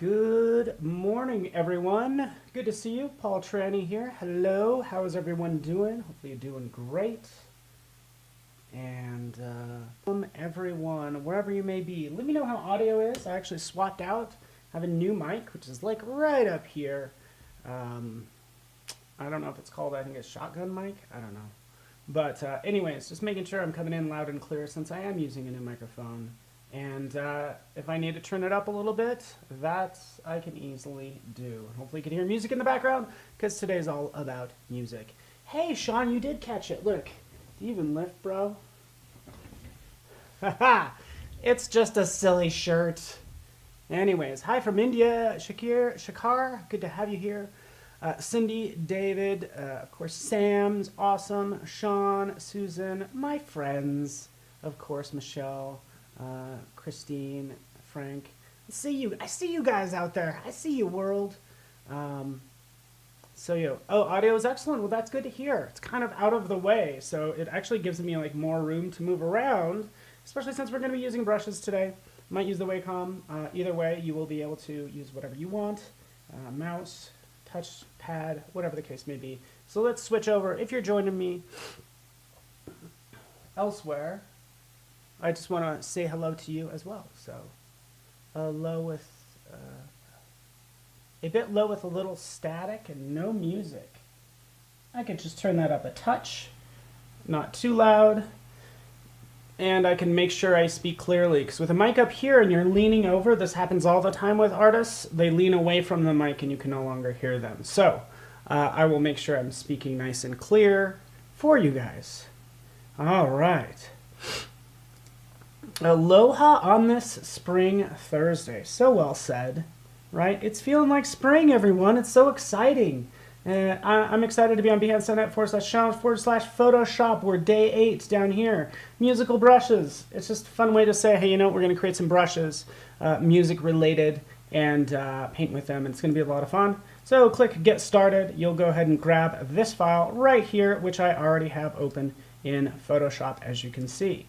Good morning, everyone. Good to see you. Paul Trani here. Hello. How is everyone doing? Hopefully you're doing great. And everyone, wherever you may be, let me know how audio is. I actually swapped out. I have a new mic, which is like right up here. I don't know if it's called, I think it's shotgun mic. I don't know. But anyways, just making sure I'm coming in loud and clear since I am using a new microphone. And if I need to turn it up a little bit, that I can easily do. Hopefully you can hear music in the background, because today's all about music. Hey, Sean, you did catch it. Look, do you even lift, bro? Haha, it's just a silly shirt. Anyways, hi from India, Shakar, good to have you here. Cindy, David, of course, Sam's awesome. Sean, Susan, my friends, of course, Michelle. Christine, Frank, I see you guys out there. I see you, world. Oh, audio is excellent. Well, that's good to hear. It's kind of out of the way, so it actually gives me like more room to move around, especially since we're going to be using brushes today. Might use the Wacom. Either way, you will be able to use whatever you want, mouse, touch pad, whatever the case may be. So let's switch over. If you're joining me elsewhere, I just want to say hello to you as well. So, a bit low with a little static and no music. I could just turn that up a touch, not too loud, and I can make sure I speak clearly. Because with a mic up here and you're leaning over, this happens all the time with artists. They lean away from the mic and you can no longer hear them. So, I will make sure I'm speaking nice and clear for you guys. All right. Aloha on this spring Thursday. So well said, right? It's feeling like spring, everyone. It's so exciting. I'm excited to be on behance.net/challenge/Photoshop. We're day 8 down here. Musical brushes. It's just a fun way to say, hey, you know what? We're going to create some brushes, music related, and paint with them. And it's going to be a lot of fun. So click Get Started. You'll go ahead and grab this file right here, which I already have open in Photoshop, as you can see.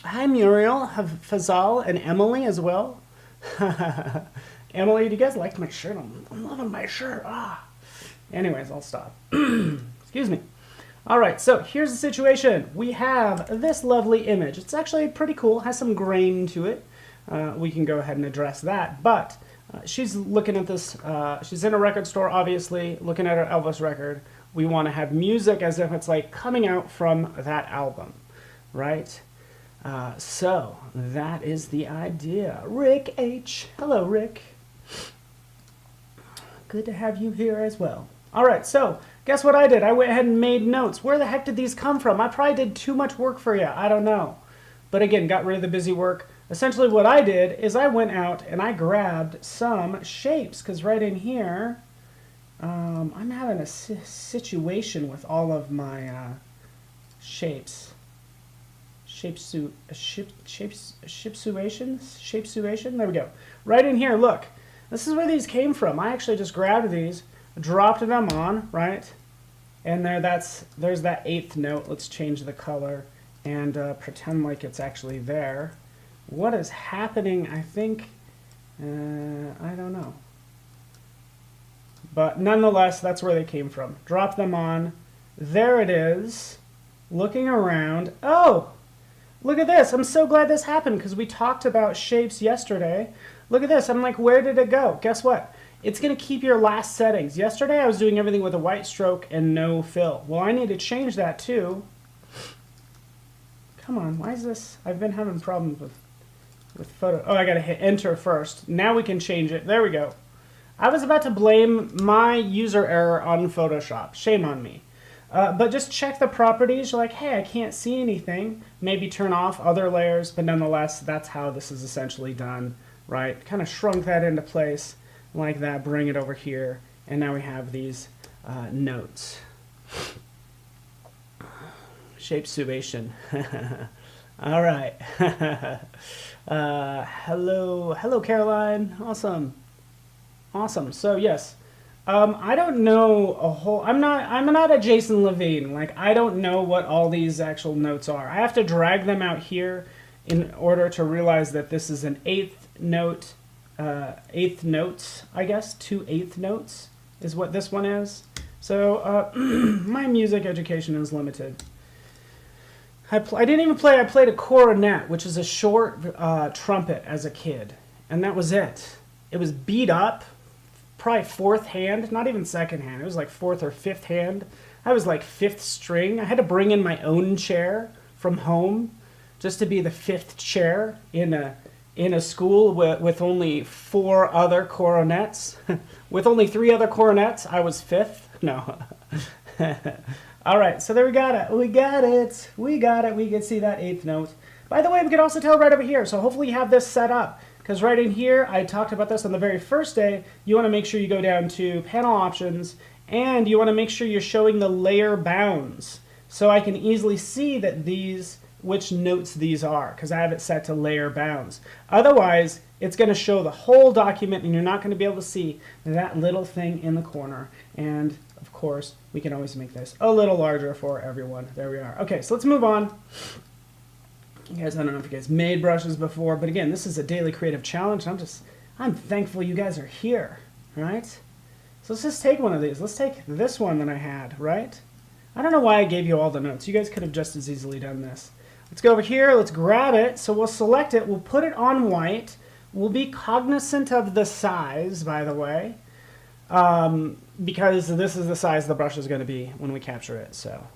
Hi, Muriel, Fazal, and Emily as well. Emily, do you guys like my shirt? I'm loving my shirt. Anyways, I'll stop. Excuse me. All right, so here's the situation. We have this lovely image. It's actually pretty cool. It has some grain to it. We can go ahead and address that. But she's looking at this. She's in a record store, obviously, looking at her Elvis record. We want to have music as if it's like coming out from that album, right? So that is the idea. Rick H. Hello, Rick. Good to have you here as well. All right, so guess what I did? I went ahead and made notes. Where the heck did these come from? I probably did too much work for you. I don't know. But again, got rid of the busy work. Essentially what I did is I went out and I grabbed some shapes, because right in here, I'm having a situation with all of my shapes. Shapesuation? There we go. Right in here, look. This is where these came from. I actually just grabbed these, dropped them on, right? And there's that 8th note. Let's change the color and pretend like it's actually there. What is happening? I think, I don't know. But nonetheless, that's where they came from. Drop them on. There it is. Looking around. Oh! Look at this. I'm so glad this happened because we talked about shapes yesterday. Look at this. I'm like, where did it go? Guess what? It's going to keep your last settings. Yesterday I was doing everything with a white stroke and no fill. Well, I need to change that too. Come on. Why is this? I've been having problems with photo. Oh, I got to hit enter first. Now we can change it. There we go. I was about to blame my user error on Photoshop. Shame on me. But just check the properties. You're like, hey, I can't see anything. Maybe turn off other layers, but nonetheless, that's how this is essentially done, right? Kind of shrunk that into place like that, bring it over here, and now we have these notes. Shapesuation. All right. Hello, Caroline. Awesome. So yes. I don't know a whole. I'm not a Jason Levine. Like, I don't know what all these actual notes are. I have to drag them out here in order to realize that this is an 8th note eighth notes, I guess. 2/8 notes is what this one is. So my music education is limited. I didn't even play, I played a cornet, which is a short trumpet as a kid. And that was it. It was beat up, probably fourth hand, not even second hand. It was like fourth or fifth hand. I was like fifth string. I had to bring in my own chair from home just to be the fifth chair in a school with only 4 other cornets. With only 3 other cornets, I was fifth. No. All right, so there we got it. We got it. We got it. We can see that 8th note. By the way, we can also tell right over here. So hopefully you have this set up. Because right in here, I talked about this on the very first day. You want to make sure you go down to panel options. And you want to make sure you're showing the layer bounds. So I can easily see that which notes these are. Because I have it set to layer bounds. Otherwise, it's going to show the whole document. And you're not going to be able to see that little thing in the corner. And of course, we can always make this a little larger for everyone. There we are. Okay, so let's move on. You guys, I don't know if you guys made brushes before, but again, this is a daily creative challenge. I'm thankful you guys are here, right? So let's just take one of these. Let's take this one that I had, right? I don't know why I gave you all the notes. You guys could have just as easily done this. Let's go over here. Let's grab it. So we'll select it. We'll put it on white. We'll be cognizant of the size, by the way. Because this is the size the brush is going to be when we capture it. So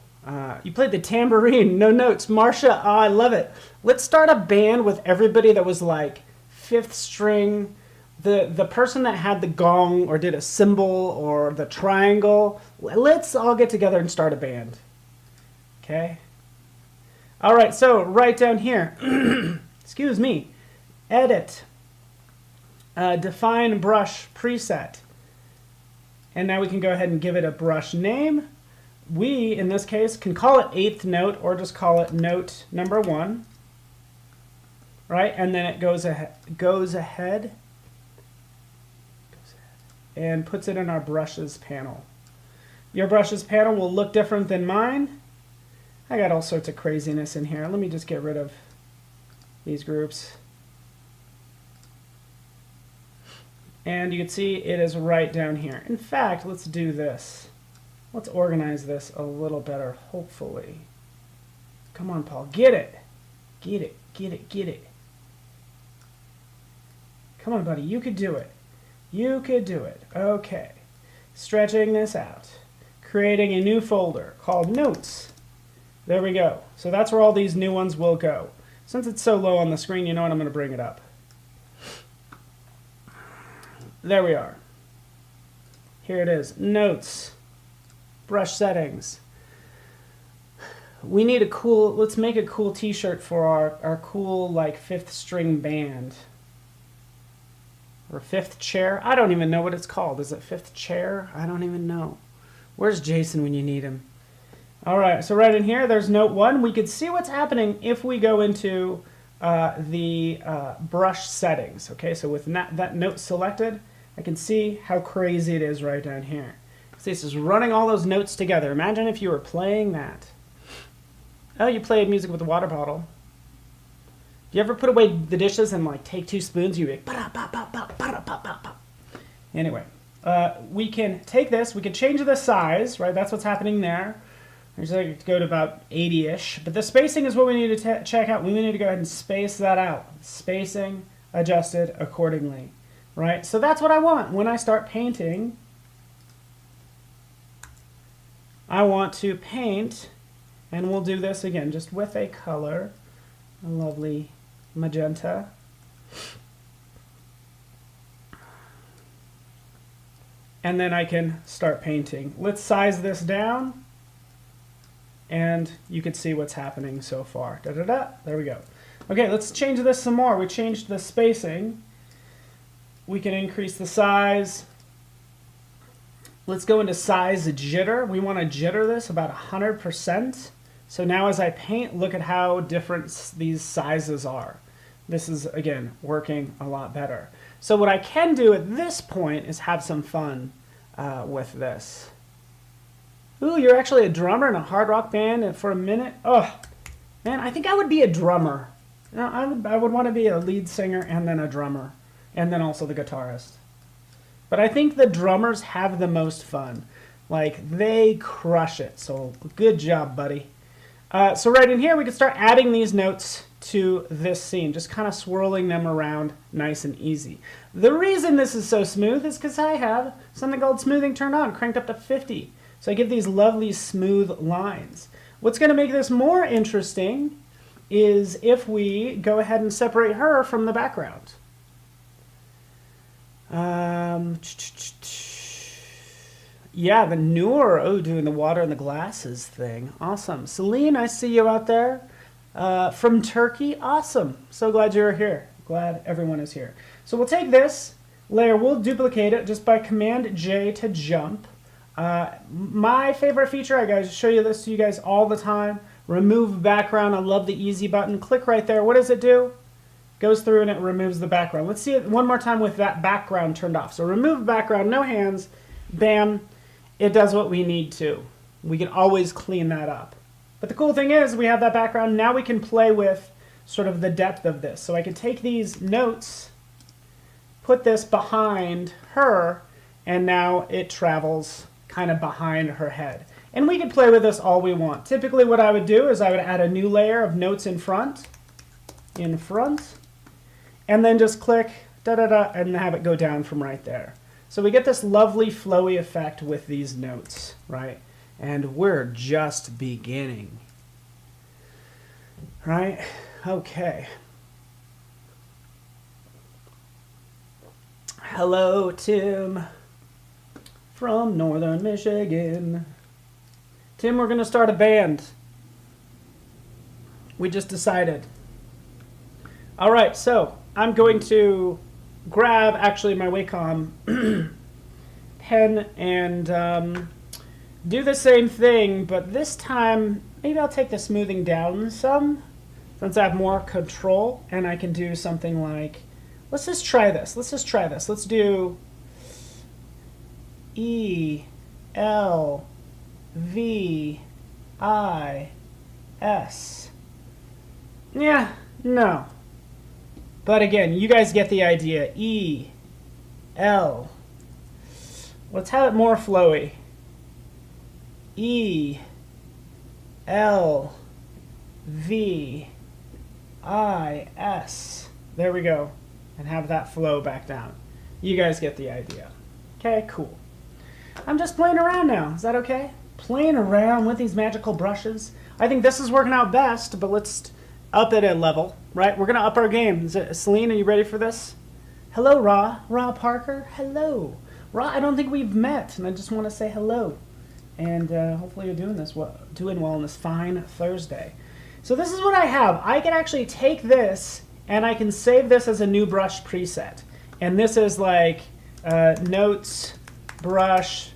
you played the tambourine, no notes. Marsha, oh, I love it. Let's start a band with everybody that was like 5th string. The person that had the gong or did a cymbal or the triangle. Let's all get together and start a band. Okay? All right, so right down here. Excuse me. Edit. Define brush preset. And now we can go ahead and give it a brush name. We, in this case, can call it 8th note or just call it note number 1. Right? And then it goes ahead and puts it in our brushes panel. Your brushes panel will look different than mine. I got all sorts of craziness in here. Let me just get rid of these groups. And you can see it is right down here. In fact, let's do this. Let's organize this a little better, hopefully. Come on, Paul. Get it. Get it. Get it. Get it. Come on, buddy. You could do it. You could do it. Okay. Stretching this out. Creating a new folder called Notes. There we go. So that's where all these new ones will go. Since it's so low on the screen, you know what? I'm going to bring it up. There we are. Here it is. Notes. Brush settings. We need a cool, let's make a cool t-shirt for our cool like 5th string band. Or 5th chair. I don't even know what it's called. Is it 5th chair? I don't even know. Where's Jason when you need him? All right, so right in here, there's note 1. We could see what's happening if we go into the brush settings. Okay, so with that note selected, I can see how crazy it is right down here. See, this is running all those notes together. Imagine if you were playing that. Oh, you played music with a water bottle. Do you ever put away the dishes and like take 2 spoons? You like, anyway, we can take this. We can change the size, right? That's what's happening there. There's like go to about 80-ish. But the spacing is what we need to check out. We need to go ahead and space that out. Spacing adjusted accordingly. Right, so that's what I want. When I start painting, I want to paint, and we'll do this again just with a color, a lovely magenta. And then I can start painting. Let's size this down, and you can see what's happening so far. Da-da-da, there we go. Okay, let's change this some more. We changed the spacing. We can increase the size. Let's go into size jitter. We want to jitter this about 100%. So now as I paint, look at how different these sizes are. This is, again, working a lot better. So what I can do at this point is have some fun with this. Ooh, you're actually a drummer in a hard rock band and for a minute? Oh, man, I think I would be a drummer. You know, I would want to be a lead singer and then a drummer. and then also the guitarist. But I think the drummers have the most fun. Like, they crush it. So good job, buddy. So right in here, we can start adding these notes to this scene, just kind of swirling them around nice and easy. The reason this is so smooth is because I have something called smoothing turned on, cranked up to 50. So I get these lovely smooth lines. What's going to make this more interesting is if we go ahead and separate her from the background. Yeah, the newer, doing the water and the glasses thing. Awesome. Celine, I see you out there. From Turkey. Awesome. So glad you're here. Glad everyone is here. So we'll take this layer, we'll duplicate it just by Command J to jump. My favorite feature, I guys show you this to you guys all the time. Remove background. I love the easy button. Click right there. What does it do? Goes through and it removes the background. Let's see it one more time with that background turned off. So remove background, no hands. Bam. It does what we need to. We can always clean that up. But the cool thing is we have that background. Now we can play with sort of the depth of this. So I can take these notes, put this behind her, and now it travels kind of behind her head. And we can play with this all we want. Typically what I would do is I would add a new layer of notes in front, and then just click da-da-da and have it go down from right there. So we get this lovely flowy effect with these notes, right? And we're just beginning, right? Okay. Hello, Tim from Northern Michigan. Tim, we're going to start a band. We just decided. All right, so I'm going to grab actually my Wacom pen and do the same thing, but this time maybe I'll take the smoothing down some since I have more control, and I can do something like, let's just try this. Let's do E, L, V, I, S. Yeah, no. But again, you guys get the idea. E, L. Let's have it more flowy. E, L, V, I, S. There we go. And have that flow back down. You guys get the idea. Okay, cool. I'm just playing around now. Is that okay? Playing around with these magical brushes. I think this is working out best, but let's up it a level, right? We're going to up our game. Celine, are you ready for this? Hello, Ra Parker. Hello. Ra, I don't think we've met, and I just want to say hello. And hopefully you're doing well on this fine Thursday. So this is what I have. I can actually take this, and I can save this as a new brush preset. And this is like notes, brush,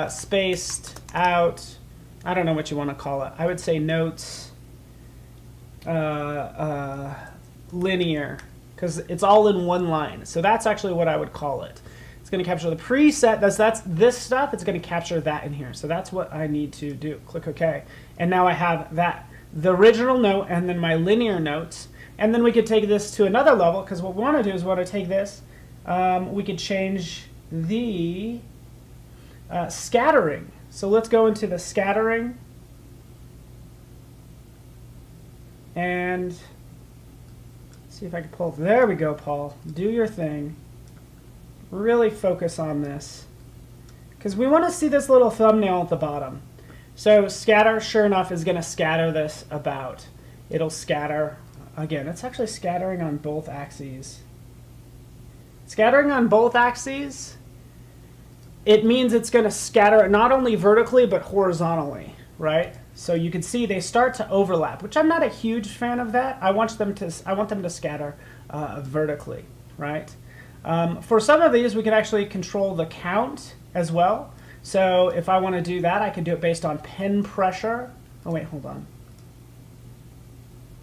spaced out. I don't know what you want to call it. I would say notes, linear, because it's all in one line. So that's actually what I would call it. It's going to capture the preset. That's this stuff. It's going to capture that in here. So that's what I need to do. Click OK. And now I have that, the original note, and then my linear notes. And then we could take this to another level, because what we want to do is we want to take this. We could change the scattering. So let's go into the scattering. And see if I can pull. There we go, Paul. Do your thing. Really focus on this, because we want to see this little thumbnail at the bottom. So scatter, sure enough, is going to scatter this about. It'll scatter. Again, it's actually scattering on both axes. Scattering on both axes, it means it's going to scatter not only vertically but horizontally, right? So you can see they start to overlap, which I'm not a huge fan of that. I want them to scatter vertically, right? For some of these, we can actually control the count as well. So if I want to do that, I can do it based on pen pressure. Oh wait, hold on.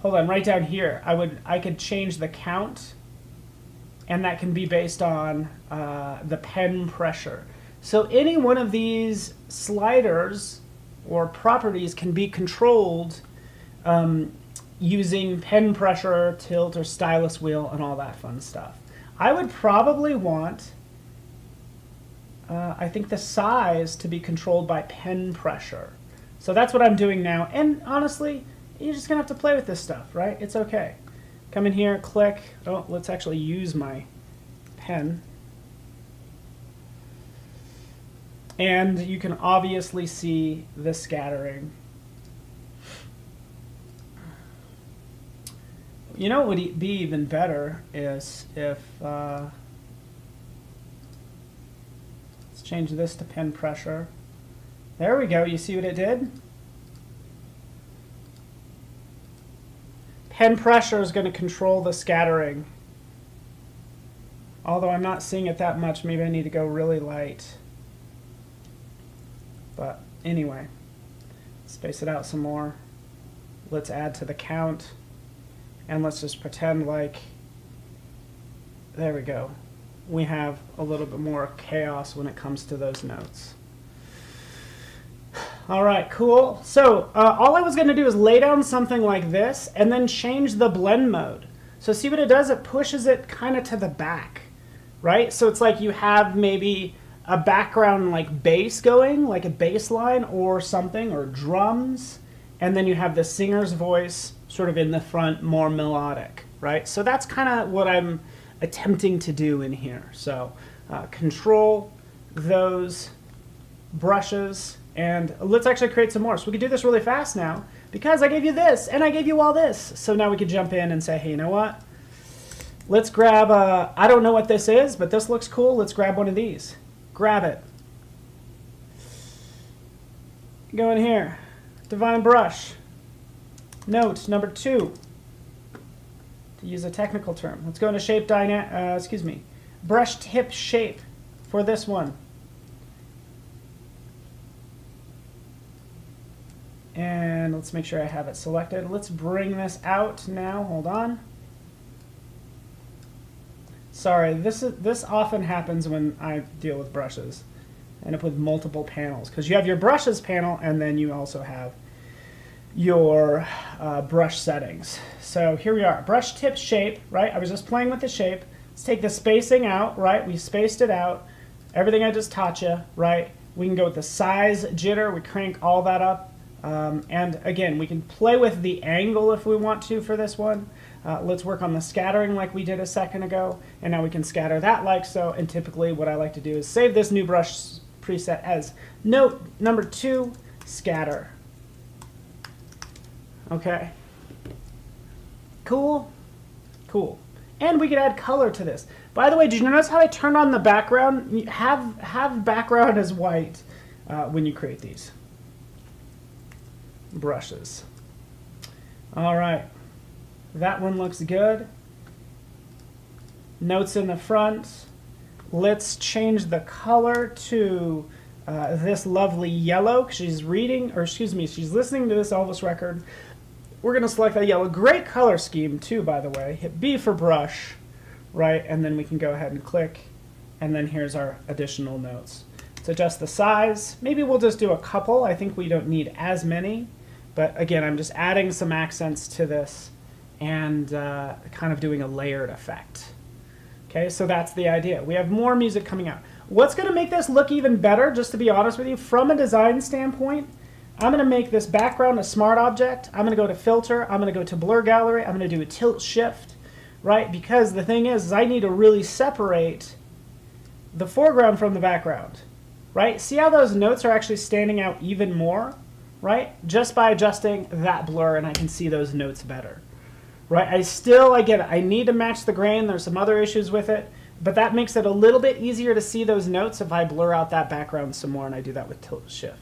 Hold on, right down here. I could change the count, and that can be based on the pen pressure. So any one of these sliders or properties can be controlled using pen pressure, tilt, or stylus wheel, and all that fun stuff. I would probably want, I think, the size to be controlled by pen pressure. So that's what I'm doing now. And honestly, you're just going to have to play with this stuff, right? It's okay. Come in here, click. Oh, let's actually use my pen. And you can obviously see the scattering. You know what would be even better is if, let's change this to pen pressure. There we go, you see what it did? Pen pressure is going to control the scattering. Although I'm not seeing it that much, maybe I need to go really light. But anyway, space it out some more. Let's add to the count. And let's just pretend like, there we go. We have a little bit more chaos when it comes to those notes. All right, cool. So all I was going to do is lay down something like this and then change the blend mode. So see what it does? It pushes it kind of to the back, right? So it's like you have maybe a background like bass going, like a bass line or something, or drums, and then you have the singer's voice sort of in the front, more melodic, right? So that's kind of what I'm attempting to do in here. So control those brushes, and let's actually create some more. So we can do this really fast now because I gave you this and I gave you all this. So now we could jump in and say, hey, you know what? Let's grab, I don't know what this is, but this looks cool. Let's grab one of these. Grab it. Go in here. Divine brush. Note number 2. To use a technical term. Let's go into shape brush tip shape for this one. And let's make sure I have it selected. Let's bring this out now. Hold on. Sorry, this often happens when I deal with brushes. I end up with multiple panels because you have your brushes panel and then you also have your brush settings. So here we are, brush tip shape, right? I was just playing with the shape. Let's take the spacing out, right? We spaced it out. Everything I just taught you, right? We can go with the size jitter. We crank all that up. And again, we can play with the angle if we want to for this one. Let's work on the scattering like we did a second ago. And now we can scatter that like so. And typically what I like to do is save this new brush preset as note number 2, scatter. Okay. Cool? Cool. And we could add color to this. By the way, did you notice how I turned on the background? Have background as white when you create these brushes. All right. That one looks good. Notes in the front. Let's change the color to this lovely yellow. She's reading, or excuse me, she's listening to this Elvis record. We're going to select that yellow. Great color scheme too, by the way. Hit B for brush, right? And then we can go ahead and click. And then here's our additional notes. Let's adjust the size. Maybe we'll just do a couple. I think we don't need as many. But again, I'm just adding some accents to this and kind of doing a layered effect. Okay, so that's the idea. We have more music coming out. What's going to make this look even better, just to be honest with you, from a design standpoint, I'm going to make this background a smart object. I'm going to go to filter. I'm going to go to blur gallery. I'm going to do a tilt shift, right? Because the thing is I need to really separate the foreground from the background, right? See how those notes are actually standing out even more, right? Just by adjusting that blur, and I can see those notes better, right? I get it. I need to match the grain. There's some other issues with it, but that makes it a little bit easier to see those notes if I blur out that background some more, and I do that with tilt shift.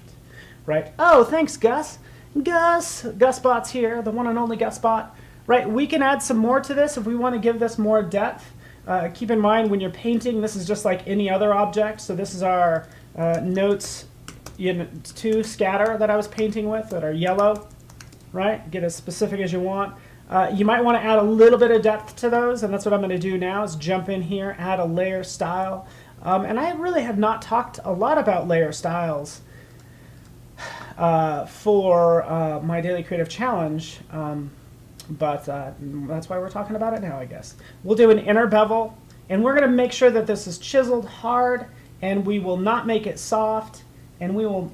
Right? Oh, thanks, Gus. Gusbot's here, the one and only Gusbot. Right? We can add some more to this if we want to give this more depth. Keep in mind when you're painting, this is just like any other object. So this is our notes 2 scatter that I was painting with that are yellow. Right? Get as specific as you want. You might want to add a little bit of depth to those, and that's what I'm going to do now is jump in here, add a layer style. And I really have not talked a lot about layer styles for my daily creative challenge, but that's why we're talking about it now, I guess. We'll do an inner bevel, And we're going to make sure that this is chiseled hard, and we will not make it soft, and we will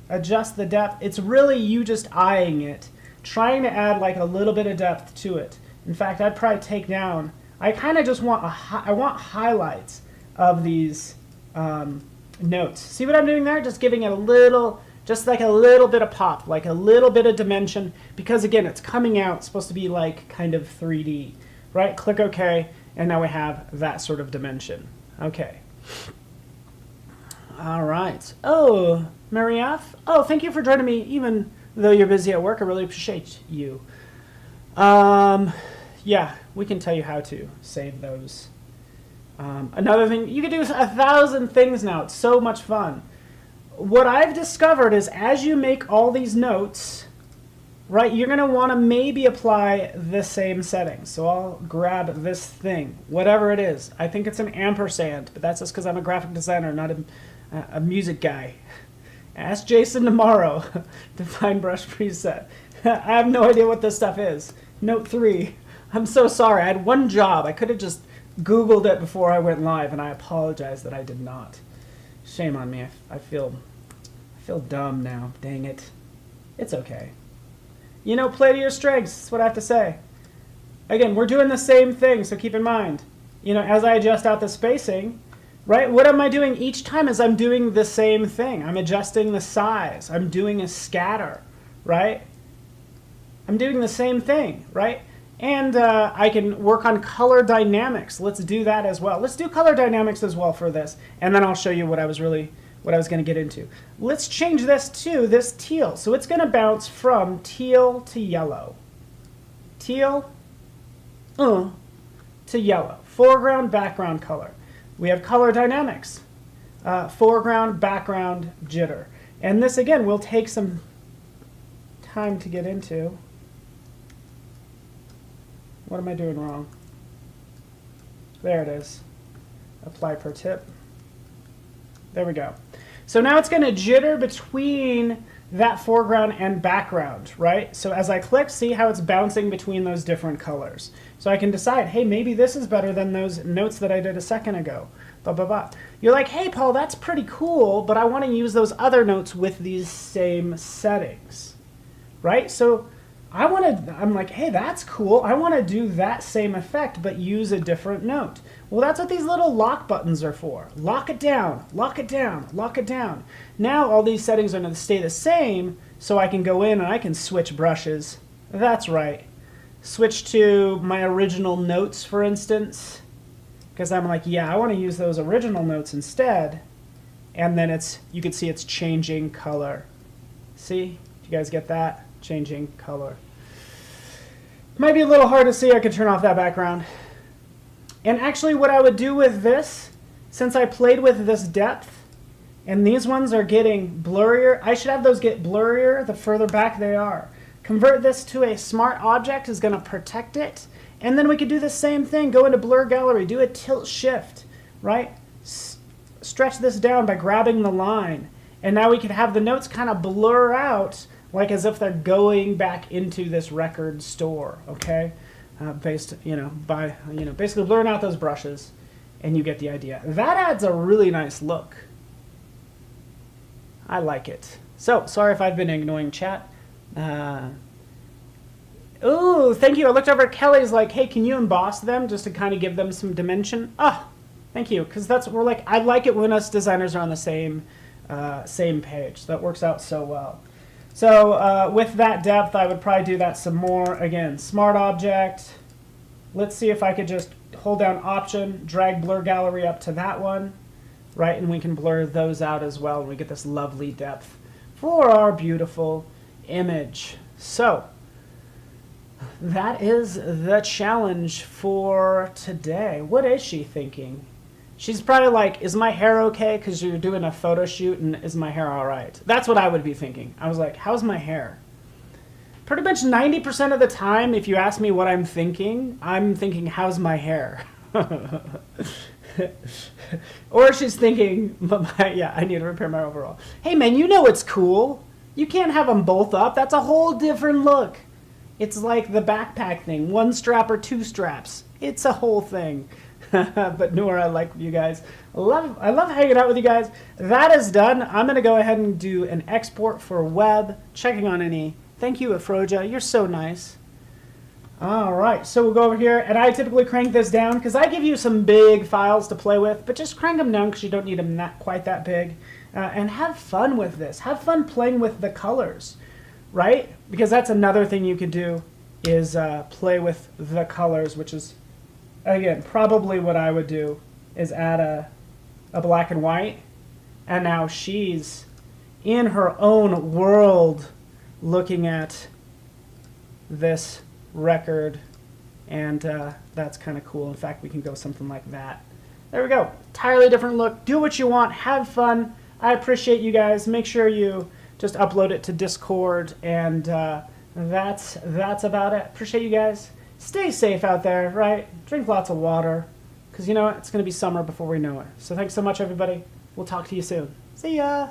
adjust the depth. It's really you just eyeing it, trying to add like a little bit of depth to it. In fact, I'd probably take down, I kind of just want I want highlights of these notes. See what I'm doing there? Just giving it a little, just like a little bit of pop, like a little bit of dimension, because again, it's coming out, it's supposed to be like kind of 3D, right? Click OK, and now we have that sort of dimension. Okay. All right. Oh, Mary F. Oh, thank you for joining me, even though you're busy at work. I really appreciate you. Yeah, we can tell you how to save those. Another thing, you can do 1,000 things now. It's so much fun. What I've discovered is as you make all these notes, right, you're going to want to maybe apply the same settings. So I'll grab this thing, whatever it is. I think it's an ampersand, but that's just because I'm a graphic designer, not a music guy. Ask Jason tomorrow. Define brush preset. I have no idea what this stuff is. Note 3. I'm so sorry. I had one job. I could have just Googled it before I went live, and I apologize that I did not. Shame on me. I feel dumb now. Dang it. It's okay. You know, play to your strengths. That's what I have to say. Again, we're doing the same thing, so keep in mind. You know, as I adjust out the spacing, right, what am I doing each time is I'm doing the same thing. I'm adjusting the size. I'm doing a scatter, right? I'm doing the same thing, right? And I can work on color dynamics. Let's do that as well. Let's do color dynamics as well for this, and then I'll show you what I was going to get into. Let's change this to this teal. So it's going to bounce from teal to yellow. Teal to yellow. Foreground, background color. We have color dynamics. Foreground, background, jitter. And this, again, will take some time to get into. What am I doing wrong? There it is. Apply per tip. There we go. So now it's going to jitter between that foreground and background, right? So as I click, see how it's bouncing between those different colors. So I can decide, hey, maybe this is better than those notes that I did a second ago. Blah, blah, blah. You're like, hey, Paul, that's pretty cool, but I want to use those other notes with these same settings, right? So I'm like, hey, that's cool. I want to do that same effect, but use a different note. Well, that's what these little lock buttons are for. Lock it down, lock it down, lock it down. Now all these settings are going to stay the same, so I can go in and I can switch brushes. That's right. Switch to my original notes, for instance, because I'm like, yeah, I want to use those original notes instead. And then you can see it's changing color. See? You guys get that? Changing color. Might be a little hard to see. I could turn off that background. And actually what I would do with this, since I played with this depth, and these ones are getting blurrier, I should have those get blurrier the further back they are. Convert this to a smart object is going to protect it. And then we could do the same thing. Go into blur gallery, do a tilt shift, right? Stretch this down by grabbing the line. And now we could have the notes kind of blur out like as if they're going back into this record store, okay? Basically blurring out those brushes, and you get the idea. That adds a really nice look. I like it. So, sorry if I've been ignoring chat. Ooh, thank you. I looked over at Kelly's like, hey, can you emboss them just to kind of give them some dimension? Oh, thank you, because I like it when us designers are on the same page. That works out so well. So with that depth, I would probably do that some more. Again, smart object. Let's see if I could just hold down Option, drag blur gallery up to that one, right? And we can blur those out as well, and we get this lovely depth for our beautiful image. So that is the challenge for today. What is she thinking? She's probably like, is my hair okay? Because you're doing a photo shoot, and is my hair all right? That's what I would be thinking. I was like, how's my hair? Pretty much 90% of the time, if you ask me what I'm thinking, how's my hair? Or she's thinking, yeah, I need to repair my overall. Hey, man, you know it's cool. You can't have them both up. That's a whole different look. It's like the backpack thing, 1 strap or 2 straps. It's a whole thing. But Nora, I like you guys. I love hanging out with you guys. That is done. I'm going to go ahead and do an export for web, checking on any. Thank you, Afroja. You're so nice. All right, so we'll go over here, and I typically crank this down because I give you some big files to play with, but just crank them down because you don't need them quite that big. And have fun with this. Have fun playing with the colors, right? Because that's another thing you could do is play with the colors, which is, again, probably what I would do is add a black and white, and now she's in her own world looking at this record, and that's kind of cool. In fact, we can go something like that. There we go. Entirely different look. Do what you want. Have fun. I appreciate you guys. Make sure you just upload it to Discord, and that's about it. Appreciate you guys. Stay safe out there, right? Drink lots of water, because you know what? It's going to be summer before we know it. So thanks so much, everybody. We'll talk to you soon. See ya.